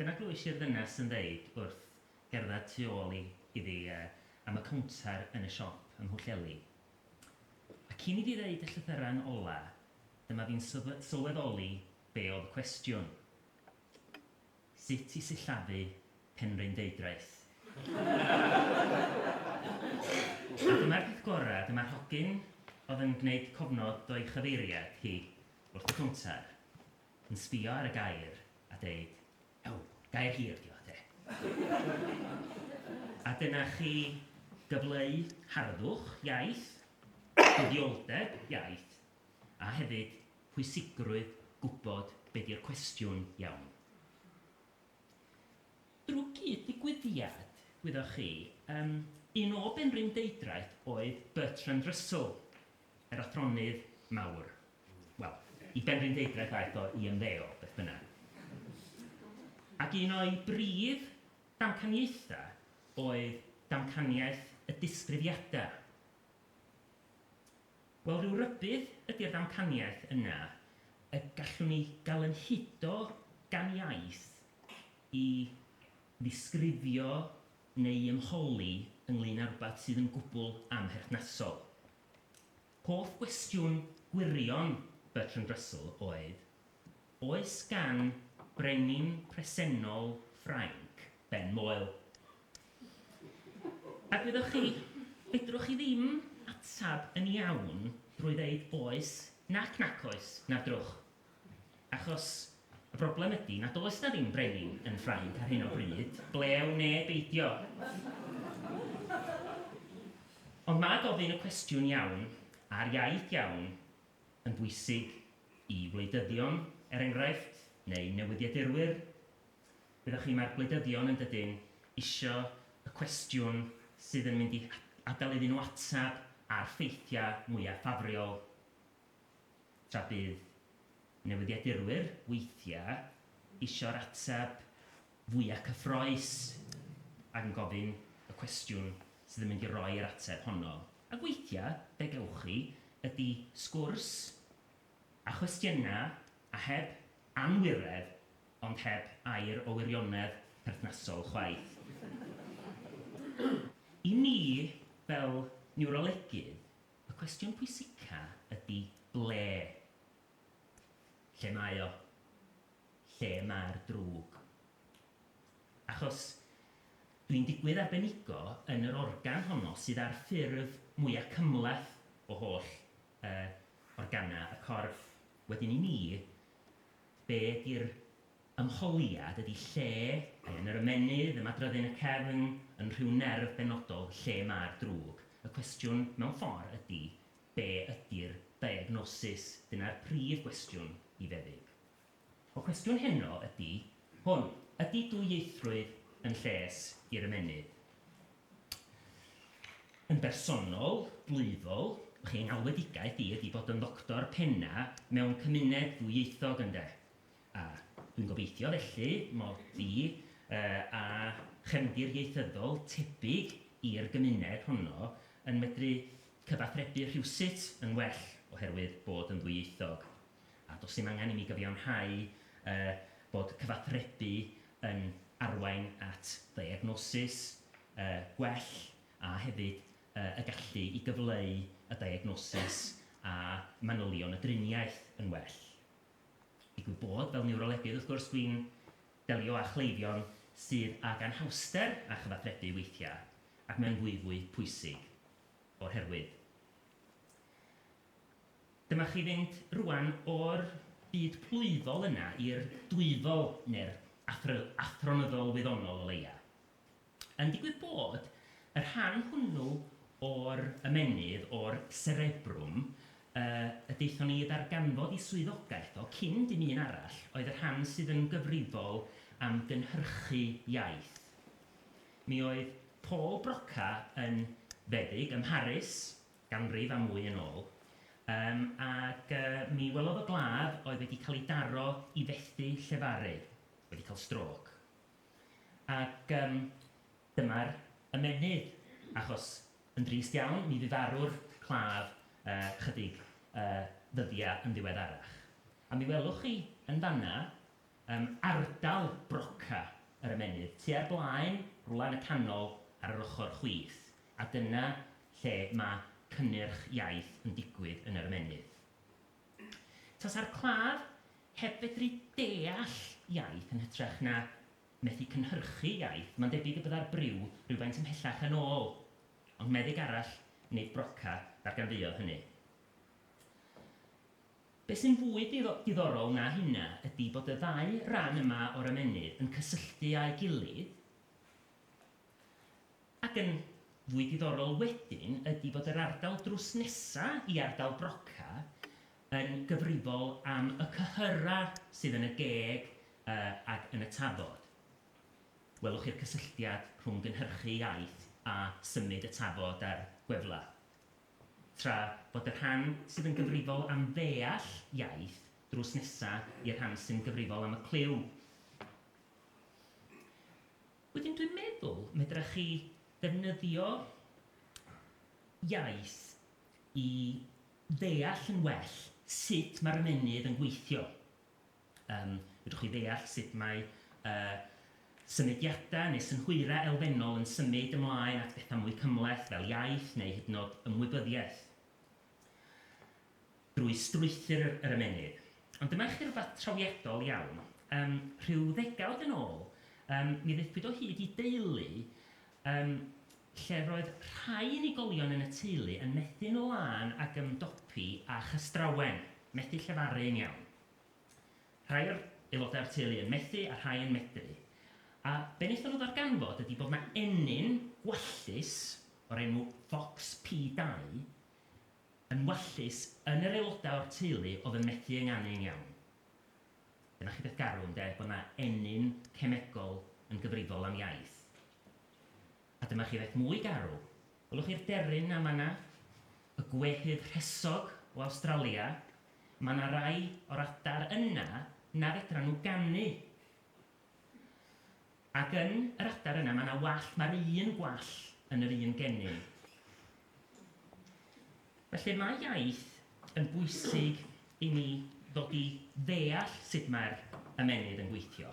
Dyna glwys i'r ddynes yn dweud wrth gerdded tu ôl iddi am y cownter yn y siop ym Mhwllheli. A cyn iddi ddeud y llythyran ola, dyma fi'n sylweddoli be oedd y cwestiwn. Sut i sillafu penrhyn deudraeth? A dyma'r peth gorau, dyma'r hogyn oedd yn gwneud cofnod o'i chyfeiriad hi wrth y cownter, yn sbïo ar y gair a dweud, gair hir di o, de. A dyna chi gyfleu harddwch iaith, budioldeb iaith, a hefyd pwysigrwydd gwybod be di'r cwestiwn iawn. Drwy gyd digwyddiad, gwyddoch chi, un o benrhyn deudraeth oedd Bertrand Russell, yr athronydd mawr. Wel, I benrhyn deudraeth aeth o I ymddeo, beth bynnag. Ac un o'i brif damcaniaethau oedd damcaniaeth y disgrifiadau. Wel, rhyw rybydd ydy'r damcaniaeth yna, y gallwn ni gael yn hudo gan iaith I ddisgrifio neu ymholi ynglyn â rhywbeth sydd yn gwbl amherthnasol. Hoff gwestiwn gwirion Bertrand Russell oedd, oes gan brenin presennol Ffrainc ben moel? A gwyddoch chi, fedrwch chi ddim atab yn iawn drwy ddeud oes nac oes na drwch. Achos y broblem ydy nad oes na ddim brenin yn Ffrainc ar hyn o bryd, blew neu beidio. Ond mae gofyn y cwestiwn iawn a'r iaith iawn yn bwysig I wleidyddion, enghraifft, neu newyddiadurwyr. Byddwch chi mae'r gwleidyddion yn dydyn isio y cwestiwn sydd yn mynd I adael iddyn nhw atab ar ffeithiau mwyaf ffafriol. Tra bydd newyddiadurwyr weithiau isio'r atab fwyaf cyffroes ac yn gofyn y cwestiwn sydd yn mynd I roi'r ateb honno. A weithiau, be gewch chi, ydy sgwrs a chwestiynau a heb anwiredd, ond heb air o wirionedd perthnasol chwaith. I ni, fel niwrolegydd, y cwestiwn pwysica ydy ble. Lle mae o? Lle mae'r drwg? Achos dwi'n digwydd arbenigo yn yr organ honno sydd ar ffurf mwyaf cymhleth o holl organa y corff. Wedyn I ni, be di'r ymholiad ydy lle, yn yr ymennydd, ymadrodyn y cefn, yn rhyw nerf benodol, lle mae'r drwg. Y cwestiwn mewn ffordd ydy, be ydy'r diagnosis? Dyna'r prif gwestiwn I feddyg. O cwestiwn heno ydy, hwn, ydy dwyieithrwydd yn lles i'r ymennydd? Yn bersonol, blwyddol, chi'n alwedigaeth I ydy bod yn doctor penna mewn cymuned ddwyieithog ynde. A dwi'n gobeithio felly mod I a chefndir ieithyddol tebyg i'r gymuned honno yn medru cyfathrebu rhywsut yn well oherwydd bod yn ddwyieithog. A does dim angen I mi gyfiawnhau bod cyfathrebu yn arwain at diagnosis gwell a hefyd y gallu I gyfleu y diagnosis a manylion y driniaeth yn well. I gwybod fel niwrolegydd wrth gwrs dwi'n delio â chleifion sydd ag anhawster a chyfathrebu weithiau ac mae'n fwy pwysig o'r herwydd. Dyma chi fynd rwan o'r byd plwyfol yna i'r dwyfol neu'r athronyddol wyddonol o leia. Yn digwydd bod yr rhan hwnnw o'r ymennydd, o'r cerebrwm, y deithon ni ddarganfod I swyddogaeth o cyn dim un arall, oedd y rhan sydd yn gyfrifol am gynhyrchu iaith. Mi oedd Paul Broca yn feddyg ym Mharis, ganrif a mwy yn ôl, ac mi welodd o glaf oedd wedi cael ei daro I fethu llefaru, wedi cael stroke. Ac dyma'r ymennydd, achos yn drist iawn, mi ddifarw'r claf chydig ddyddiau yn ddiweddarach. A mi welwch chi yn fanna ardal broca yr ymennydd, tu ar blaen, rwla yn y canol ar yr ochr chwith, a dyna lle mae cynnyrch iaith yn digwydd yn yr ymennydd. Tasa'r claf heb fedru deall iaith yn hytrach na methu cynhyrchu iaith, mae'n debyg y bydda'r briw rhywfaint ymhellach yn ôl, ond meddyg arall wneud broca ddarganfuodd hynny. Be sy'n fwy diddorol na hynna ydy bod y ddau ran yma o'r ymennydd yn cysylltu â'i gilydd, ac yn fwy diddorol wedyn ydy bod yr ardal drws nesa i ardal broca yn gyfrifol am y cyhyra sydd yn y geg ac yn y tafod. Welwch chi'r cysylltiad rhwng gynhyrchu iaith a symud y tafod ar gwefla. Tra bod y rhan sydd yn gyfrifol am ddeall iaith drws nesa i'r rhan sy'n gyfrifol am y cliw. Wedyn dwi'n meddwl medrach chi ddefnyddio iaith i ddeall yn well sut mae'r ymennydd yn gweithio. Fedrwch chi ddeall sut mae symudiadau neu synhwyra elfennol yn symud ymlaen at bethau mwy cymhleth fel iaith neu hyd yn oed ymwybyddiaeth drwy strwythur yr ymennydd. Ond dyma chi rhywbeth trawiadol iawn. Rhyw ddegawd yn ôl, mi ddeithpwyd o hyd i deulu lle roedd rhai unigolion yn y teulu yn methu'n lân ac ymdopi a chystrawen, methu llefaru'n iawn. Rhai o'r aelodau'r teulu yn methu a rhai yn medru. A be wnaethon nhw ddarganfod ydy bod mae enyn gwallus o'r enw Fox P2 yn wallus yn yr aelodau o'r teulu oedd yn methu ynghanu'n iawn. Dyna chi beth garw, bod yna enyn cemegol yn gyfrifol am iaith. A dyma chi beth mwy garw. Welwch chi'r deryn am yna, y gwehydd rhesog o Awstralia, mae yna rai o'r adar yna na fedra nhw ganu. Ac yn yr adar yna mae yna wall, mae'r un gwall yn yr un gennym. Felly mae iaith yn bwysig i ni ddod i ddeall sut mae'r ymennydd yn gweithio.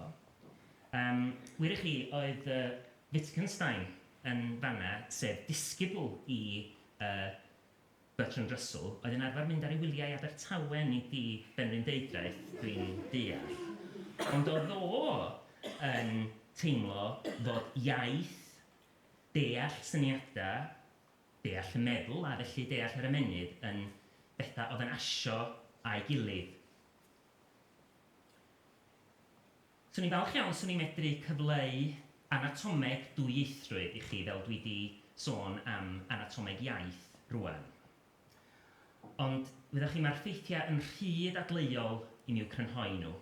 Wir i chi oedd Wittgenstein yn fanna, sef disgybl i Bertrand Russell, oedd yn arfer mynd ar ei wyliau Abertawe nid i Benrhyndeudraeth, dwi'n deall. Ond oedd o yn teimlo fod iaith, deall syniadau, deall y meddwl a felly deall yr ymennydd yn bethau oedd yn asio a'i gilydd. Swn i'n falch iawn swn i'n medru cyfleu anatomeg dwyieithrwydd i chi fel dwi wedi sôn am anatomeg iaith rwan. Ond fyddwch chi mae'r ffeithiau yn rhy dadleuol i mi i'w crynhoi nhw.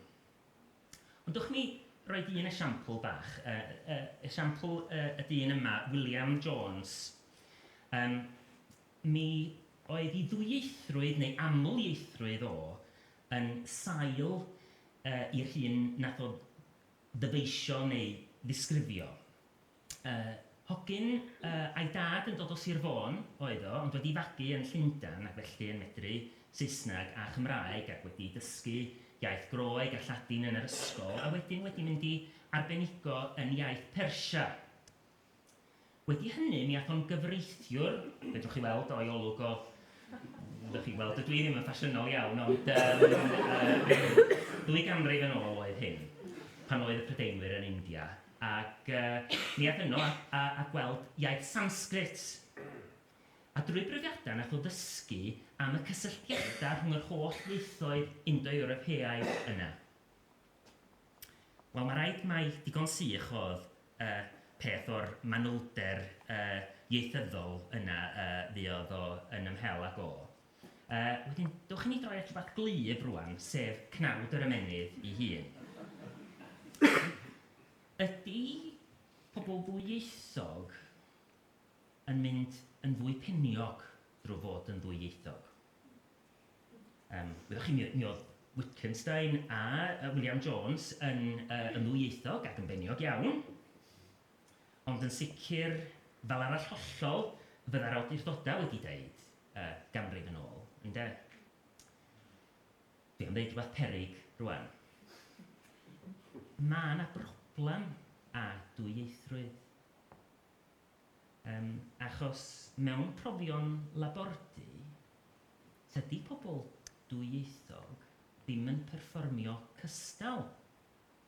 Ond dwch mi roi un esiampl bach. Esiampl y dyn yma, William Jones. Mi oedd ei ddwyieithrwydd neu amlieithrwydd o yn sail i'r hun nath o ddyfeisio neu ddisgrifio. Hogyn a'i dad yn dod o Sir Fôn oedd o, ond wedi fagu yn Llundain ac felly yn medru Saesneg a Chymraeg ac wedi dysgu iaith Groeg a Lladin yn yr ysgol a wedyn wedi mynd i arbenigo yn iaith Persia. Wedi hynny, mi ath o'n gyfreithiwr, fedrwch chi weld o'i olwg o, fedrwch chi weld, dwi ddim yn ffasiynol iawn, ond 2 ganrif yn ôl oedd hyn, pan oedd y Prydeinwyr yn India. Ac mi ath yno a gweld iaith Sanskrit. A drwy brofiadau nath o ddysgu am y cysylltiadau rhwng yr holl ieithoedd Indo-Ewropeaidd yna. Wel, mae rhaid mai digon sych oedd peth o'r manylder ieithyddol yna dduodd o yn ymhel ag o. Wedyn, dewch i ni droi at rhywbeth glyf rwan, sef cnawd yr ymennydd ei hun. Ydy pobl ddwyieithog yn mynd yn fwy peniog drwy fod yn ddwyieithog? Wyddoch chi, mi oedd Wittgenstein a William Jones yn ddwyieithog ac yn beniog iawn, ond yn sicr, fel arall hollol, fydda'r awdurdodau wedi dweud ganrif yn ôl, ynde? Dwi am ddeud rhywbeth peryg rwan. mae yna broblem â dwyieithrwydd. Achos mewn profion labordy, tydi pobl dwyieithog ddim yn perfformio cystal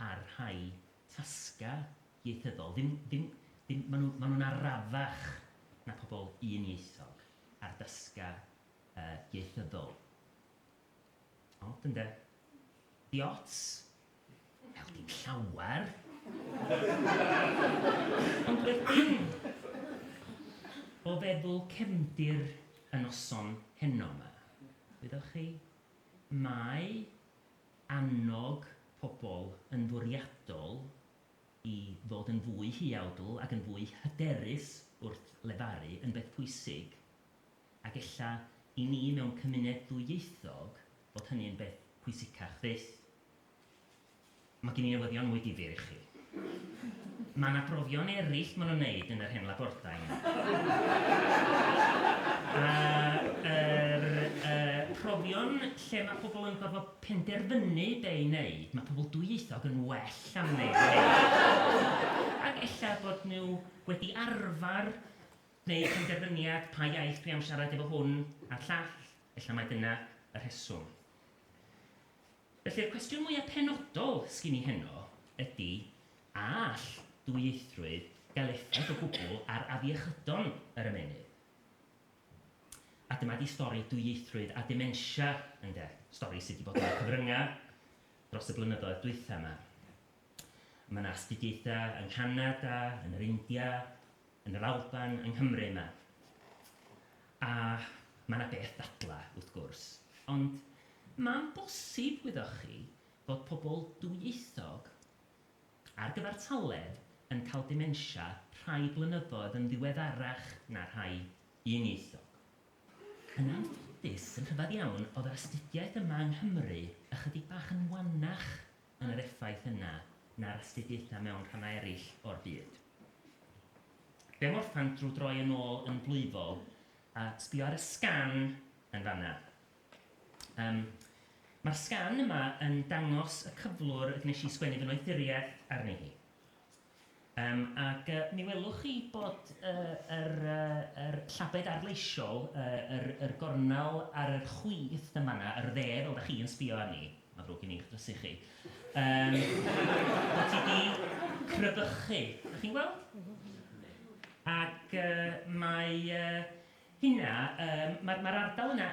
ar rhai tasga ieithyddol. Maen nhw'n arafach na pobl unieithog ar dysga ieithyddol. Ond ynde, diots, fel dim llawer. Ond wedyn, o feddwl cefndir y noson heno yma, wyddoch chi, mae annog pobl yn fwriadol i ddod yn fwy hiawdl ac yn fwy hyderus wrth lefaru yn beth pwysig, ac ella i ni mewn cymuned ddwyieithog fod hynny yn beth pwysicach fyth. Mae gen i newyddion mwy difyr i chi. Mae yna brofion eraill maen nhw'n wneud yn yr hen labordain. Profion lle mae pobl yn gorfod penderfynu be i wneud, mae pobl dwyieithog yn well am wneud ac ella bod nhw wedi arfer gwneud penderfyniad pa iaith dwi am siarad efo hwn a'r llall, ella mai dyna y rheswm. Felly'r cwestiwn mwyaf penodol sgyn i heno ydy, all dwyieithrwydd gael effaith o gwbl ar afiechydon yr ymennydd? A dyma di stori dwyieithrwydd a dementia, ynde, stori sydd wedi bod yn cyfryngau dros y blynyddoedd dwytha yma. Mae yna astudiaethau yng Canada, yn yr India, yn yr Alban, yng Nghymru yma. A mae yna beth ddadla, wrth gwrs. Ond mae'n bosib, wyddoch chi, bod pobl dwyieithog ar gyfartaledd yn cael dementia rhai blynyddoedd yn ddiweddarach na rhai unieithog. Yn anffodus, yn rhyfedd iawn, oedd yr astudiaeth yma yng Nghymru ychydig bach yn wanach yn yr effaith yna na'r astudiaethau mewn rhannau eraill o'r byd. Be morffan drwy droi yn ôl yn blwyfol a sbio ar y sgan yn fanna. Mae'r sgan yma yn dangos y cyflwr y gwnes i sgwennu fy noethuriaeth arni hi. Ac mi welwch chi bod yr llabed arleisiol, yr gornel ar yr chwith yma, yr dde, fel da chi yn sbio arni, mae ddrwg i ni'ch drysu chi, bod ti di crybychu. Ydych chi'n gweld? Ac mae hynna, mae'r ardal yna,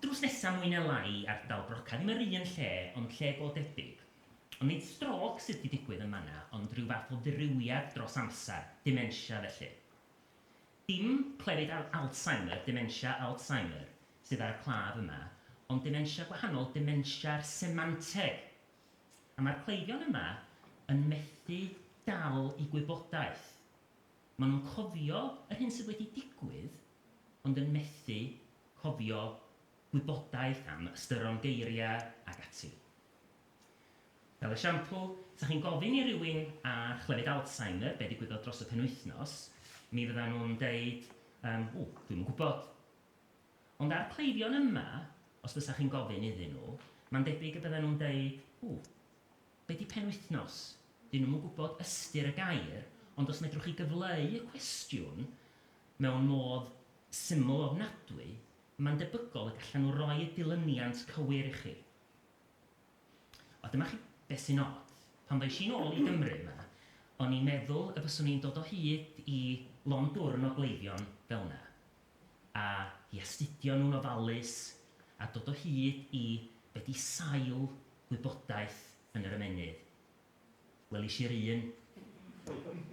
drws nesaf mwy na lai ardal Broca, ddim yr un lle, ond lle go debyg. Ond nid strok sydd wedi digwydd yn manna, ond rhyw fath o ddirywiad dros amser, dementia felly. Dim clefyd Alzheimer, dementia Alzheimer, sydd ar y claf yma, ond dementia gwahanol, dementia'r semanteg. A mae'r cleifion yma yn methu dal i gwybodaeth. Maen nhw'n cofio yr hyn sydd wedi digwydd, ond yn methu cofio gwybodaeth am ystyron geiriau ac ati. Fel esiampl, sa chi'n gofyn i rywun a chlefyd Alzheimer be digwyddodd dros y penwythnos, mi fyddan nhw'n deud, dwi'm yn gwybod. Ond ar cleifion yma, os fysa chi'n gofyn iddyn nhw, mae'n debyg y byddan nhw'n deud, be di penwythnos? Dyn nhw'n gwybod ystyr y gair, ond os medrwch chi gyfleu y cwestiwn mewn modd syml ofnadwy, mae'n debygol y gallan nhw roi y dilyniant cywir i chi. O dyma chi beth sy'n od. Pan ddais i'n ôl i Gymru yma, o'n i'n meddwl y byswn ni'n dod o hyd i lond dwrn o gleifion fel yna. A i astudio nhw'n ofalus, a dod o hyd i beth i sail gwybodaeth yn yr ymennydd. Welis i'r un.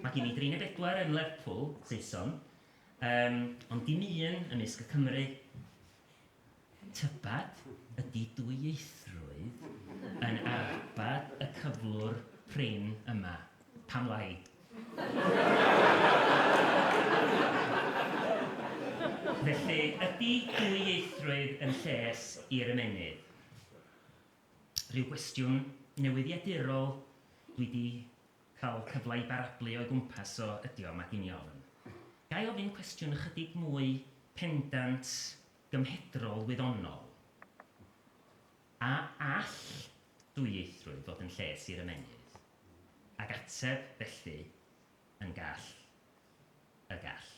Mae gen i 34 yn Lerpwl, Saeson, ond dim un ymysg y Cymru. Tybad ydy dwyieithrwydd yn arbad y cyflwr prin yma. Pam lai? Felly, ydy dwyieithrwydd yn lles i'r ymennydd? Rhyw gwestiwn newyddiadurol dwi wedi cael cyfle i barablu o'i gwmpas o ydi o, mae gen i ofn. Gai ofyn cwestiwn ychydig mwy pendant gymhedrol wyddonol. A all dwyieithrwydd fod yn lles i'r ymennydd? ac ateb felly yn gall y gall.